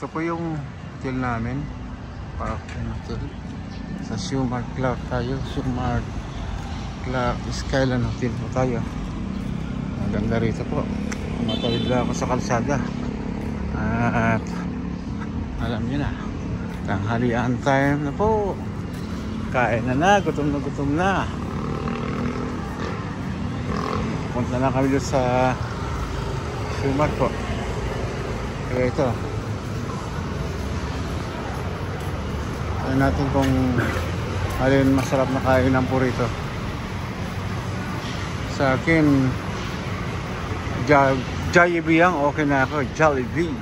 Ito po yung hotel namin. Parking Hotel. Sa Sumart Clark tayo. Sumart Clark Skyline Hotel po tayo. Ang ganda rito po. Matawid lang ako sa kalsada. At alam nyo na, tanghalian time na po. Kain na, gutom na. Punta na kami doon sa Sumart po. Kaya ito, alam natin kung alin masarap na kainan po rito. Sa akin, Jollibee ang okay na ako. Jollibee.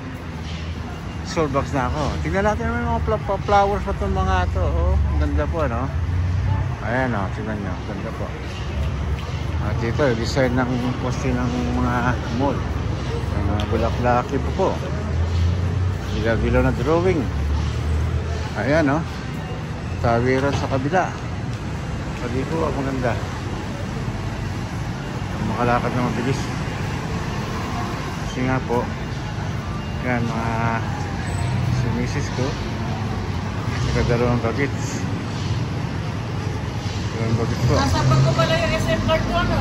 Starbucks na ako. Tingnan natin naman mga flowers pa itong mga ito. Oh, ang ganda po, no? Ayan, oh, tingnan nyo. Ganda po. At ito, design ng poste ng mga mall. Mga bulaklaki po po. Bilaw na drawing. Ayan, oh. Tawiran sa kabila. Pwede po, ang maganda. Makalakad na mabilis. Kasi nga po, yan, mga si misis ko, saka dalawang bagets. Dalawang bagets po. Nasabag ko pala yung SM card ko, ano?